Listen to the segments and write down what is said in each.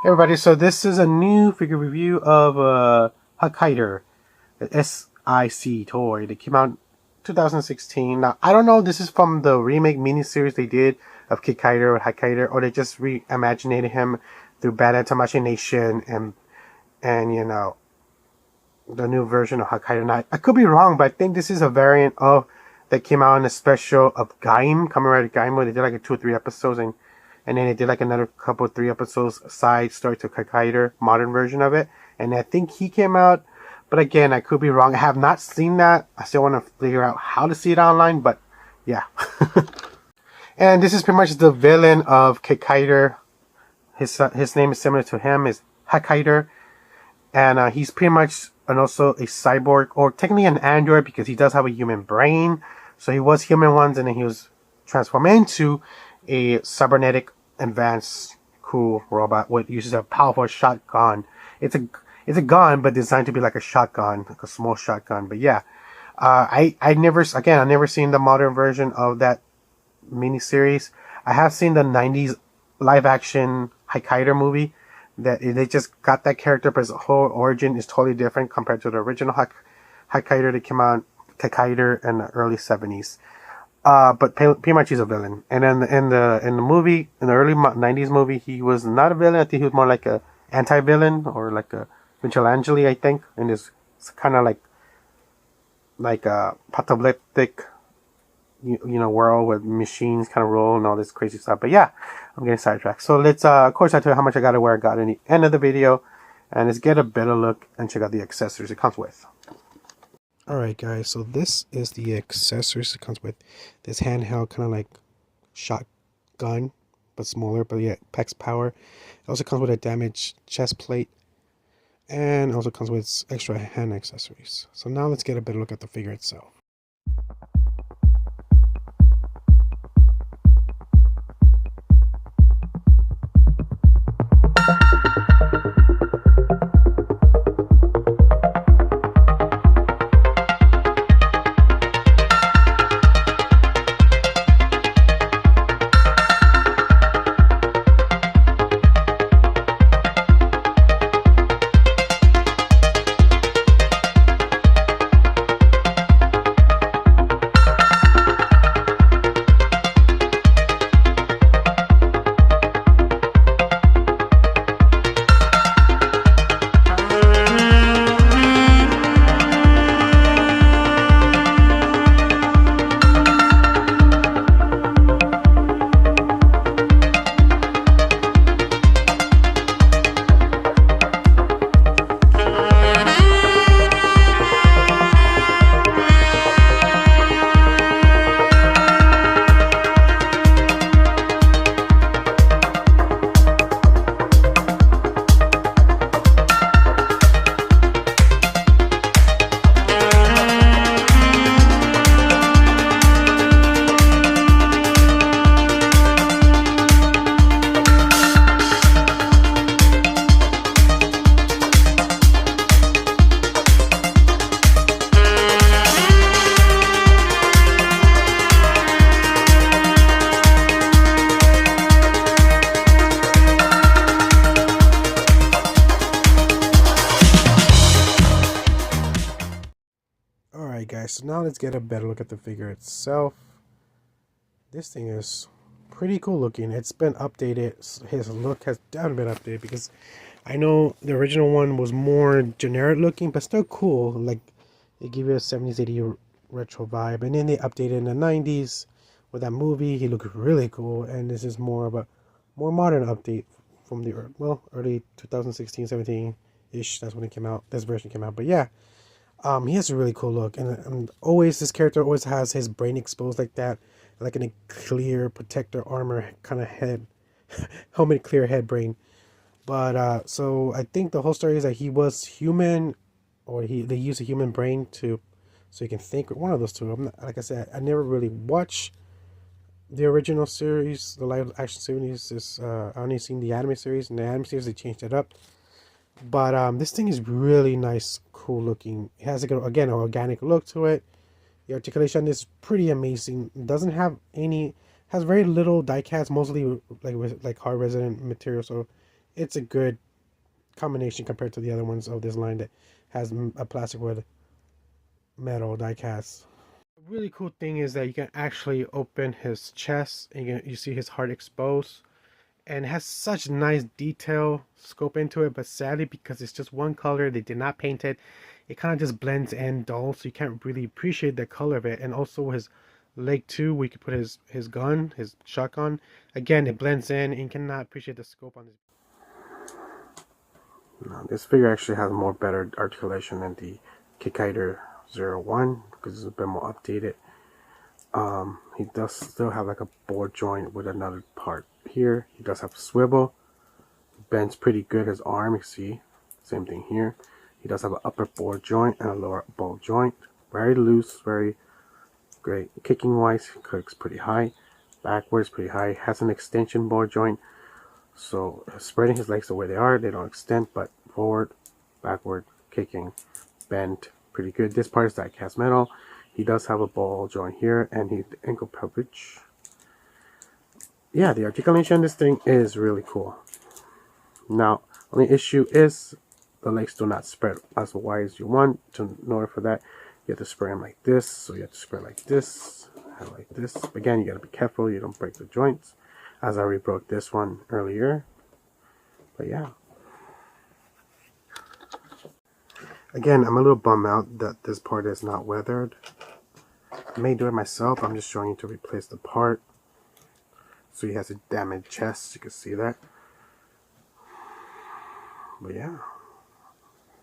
Hey everybody, so this is a new figure review of Hakaider, the S.I.C toy that came out 2016. Now, I don't know if this is from the remake miniseries they did of Hakaider, or they just reimagined him through Bandai Tamashii Nation and the new version of Hakaider. Now, I could be wrong, but I think this is a variant of that came out in a special of Gaim, Kamen Rider Gaim, where they did like a 2 or 3 episodes and then they did like another couple 3 episodes side story to Hakaider, modern version of it. And I think he came out, but again, I could be wrong. I have not seen that. I still want to figure out how to see it online, but yeah. And this is pretty much the villain of Hakaider. His name is similar to him, is Hakaider. And he's pretty much also a cyborg, or technically an android, because he does have a human brain. So he was human once, and then he was transformed into a cybernetic advanced cool robot which uses a powerful shotgun. It's a gun, but designed to be like a shotgun, like a small shotgun. But yeah, I never seen the modern version of that miniseries. I have seen the 90s live action Hakaider movie that they just got that character, but his whole origin is totally different compared to the original Hakaider that came out, Hakaider in the early 70s. But pretty much he's a villain. And then in the movie, in the early 90s movie, he was not a villain. I think he was more like a anti-villain, or like a vigilante, I think. And it's kind of like a apocalyptic, world with machines kind of rule and all this crazy stuff. But yeah, I'm getting sidetracked. So let's, of course, I tell you how much I got and where I got in the end of the video. And let's get a better look and check out the accessories it comes with. Alright guys, so this is the accessories it comes with. This handheld kind of like shotgun, but smaller, but yeah, packs power. It also comes with a damaged chest plate, and also comes with extra hand accessories. So now let's get a better look at the figure itself. Alright guys, so now let's get a better look at the figure itself. This thing is pretty cool looking. It's been updated. His look has definitely been updated, because I know the original one was more generic looking, but still cool. Like, they give you a 70s, 80s retro vibe. And then they updated in the 90s with that movie. He looked really cool. And this is more of a more modern update from the early 2016, 17-ish. That's when it came out. This version came out. But yeah. He has a really cool look, and always this character always has his brain exposed like that, like in a clear protector armor kind of head, helmet clear head brain. But so I think the whole story is that he was human, or they used a human brain so he can think. One of those two. Like I said, I never really watched the original series, the live action series. I only seen the anime series. In the anime series, they changed it up. But this thing is really nice, cool looking. It has again an organic look to it. The articulation is pretty amazing. It doesn't have very little die cast, mostly like hard resonant material. So it's a good combination compared to the other ones of this line that has a plastic with metal die cast. A really cool thing is that you can actually open his chest and you see his heart exposed, and it has such nice detail scope into it, but sadly because it's just one color, they did not paint it, it kind of just blends in dull, so you can't really appreciate the color of it. And also his leg too, we could put his gun, his shotgun, again it blends in and you cannot appreciate the scope on this. Now, this figure actually has more better articulation than the Hakaider 01 because it's a bit more updated. He does still have like a ball joint with another part here. He does have a swivel. Bends pretty good his arm, you see. Same thing here. He does have an upper ball joint and a lower ball joint. Very loose, very great. Kicking wise, he kicks pretty high. Backwards, pretty high. Has an extension ball joint. So spreading his legs the way they are, they don't extend, but forward, backward, kicking, bend, pretty good. This part is die cast metal. He does have a ball joint here, and the ankle coverage. Yeah, the articulation on this thing is really cool. Now, only issue is the legs do not spread as wide as you want. In order for that, you have to spread them like this. So you have to spread like this, and like this. Again, you gotta be careful you don't break the joints, as I already broke this one earlier. But yeah. Again, I'm a little bummed out that this part is not weathered. I may do it myself. I'm just showing you to replace the part. So he has a damaged chest. You can see that. But yeah.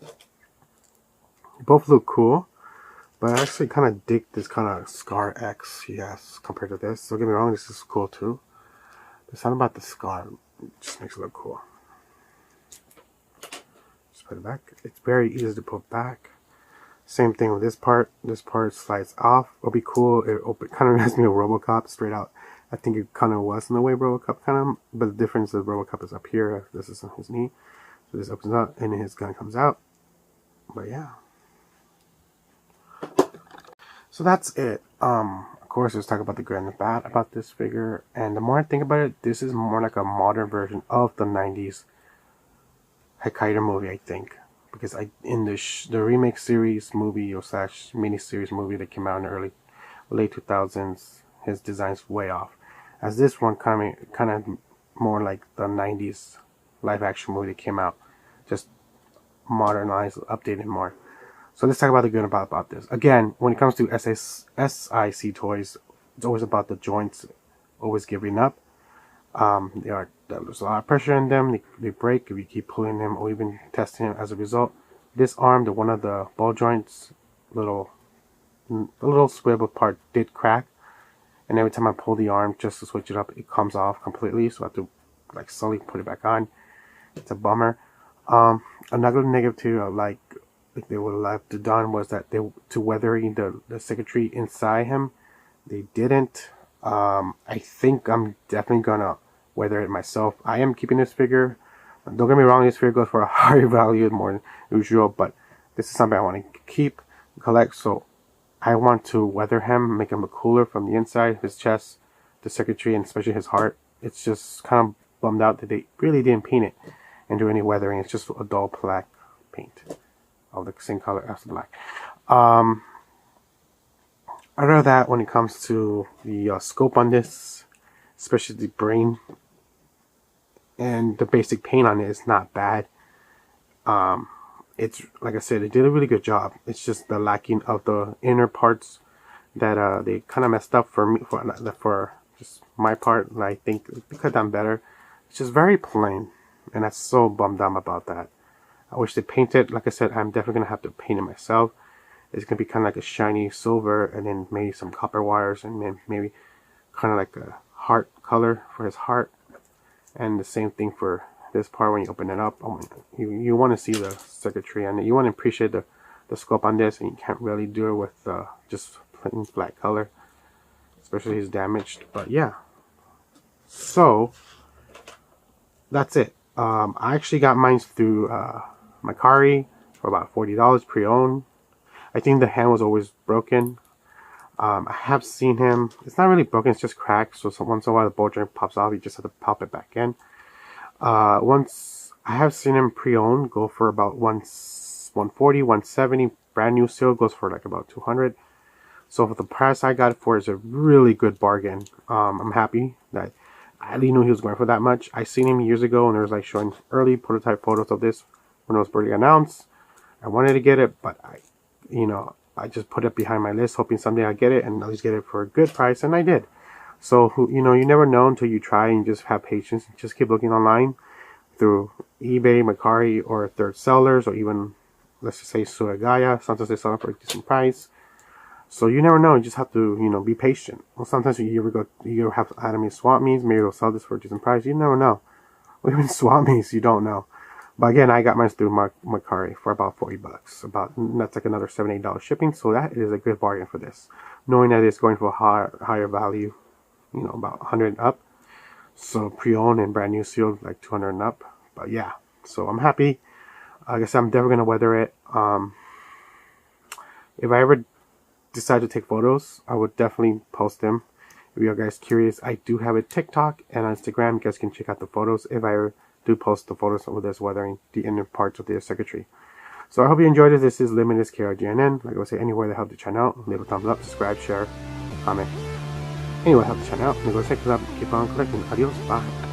They both look cool. But I actually kind of dig this kind of Scar X he has compared to this. Don't get me wrong, this is cool too. The something about the scar just makes it look cool. Just put it back. It's very easy to put back. Same thing with this part. This part slides off. It'll be cool. It kind of reminds me of RoboCop straight out. I think it kind of was in the way RoboCop kind of, but the difference is RoboCop is up here. This is on his knee. So this opens up and his gun comes out. But yeah. So that's it. Of course, let's talk about the good and the bad about this figure. And the more I think about it, this is more like a modern version of the 90s Hakaider movie, I think. Because in the remake series movie or / mini-series movie that came out in the late 2000s, his design's way off. As this one kind of more like the 90s live action movie that came out, just modernized, updated more. So let's talk about the good about this. Again, when it comes to S.I.C toys, it's always about the joints always giving up. There's a lot of pressure in them. They break if you keep pulling them or even testing them. As a result, this arm, one of the ball joints, the little swivel part did crack. And every time I pull the arm just to switch it up, it comes off completely. So I have to like slowly put it back on. It's a bummer. Another negative too, like they would have to done was that to weathering the circuitry inside him, they didn't. I think I'm definitely gonna weather it myself. I am keeping this figure. Don't get me wrong, this figure goes for a higher value more than usual, but this is something I want to keep, collect. So I want to weather him, make him look cooler from the inside, his chest, the circuitry, and especially his heart. It's just kind of bummed out that they really didn't paint it and do any weathering. It's just a dull black paint of the same color as the black. Other than that, when it comes to the scope on this, especially the brain and the basic paint on it, is not bad. It's like I said, they did a really good job. It's just the lacking of the inner parts that they kind of messed up for me, for just my part. And I think they could have done better. It's just very plain, and I'm so bummed out about that. I wish they painted. Like I said, I'm definitely gonna have to paint it myself. It's gonna be kind of like a shiny silver, and then maybe some copper wires, and then maybe kind of like a heart color for his heart. And the same thing for this part when you open it up. You want to see the circuitry and you want to appreciate the scope on this, and you can't really do it with just plain black color, especially his damaged. But yeah, so that's it. I actually got mine through Macari for about $40 pre-owned. I think the hand was always broken. I have seen him. It's not really broken, it's just cracked. So once in a while the ball joint pops off, you just have to pop it back in. Once I have seen him pre-owned go for about 140, 170. Brand new seal goes for like about 200. So for the price I got it for is a really good bargain. I'm happy that I didn't know he was going for that much. I seen him years ago and there was like showing early prototype photos of this when it was barely announced. I wanted to get it, but I just put it behind my list, hoping someday I get it and at least get it for a good price, and I did. So you never know until you try, and you just have patience. Just keep looking online through eBay, Mercari, or third sellers, or even let's just say Suragaya. Sometimes they sell it for a decent price. So you never know. You just have to be patient. Well, sometimes you have anime swap meets. Maybe they'll sell this for a decent price. You never know. Or even swap meets, you don't know. But again, I got mine through Mercari for about $40. That's like another $7, $8 shipping. So that is a good bargain for this, knowing that it's going for a higher value, about 100 up. So pre-owned and brand new sealed, like 200 and up. But yeah, so I'm happy. Like I said, I'm definitely gonna weather it. If I ever decide to take photos, I would definitely post them. If you guys curious, I do have a TikTok and on Instagram. You guys can check out the photos if I ever do post the photos of this weathering the inner parts of the circuitry. So I hope you enjoyed it. This is Limitless KRGNN. Like I would say, anywhere that help the channel out, leave a thumbs up, subscribe, share, comment. Anyway, help the channel out. Anyway, check this out. Keep on collecting. Adios. Bye.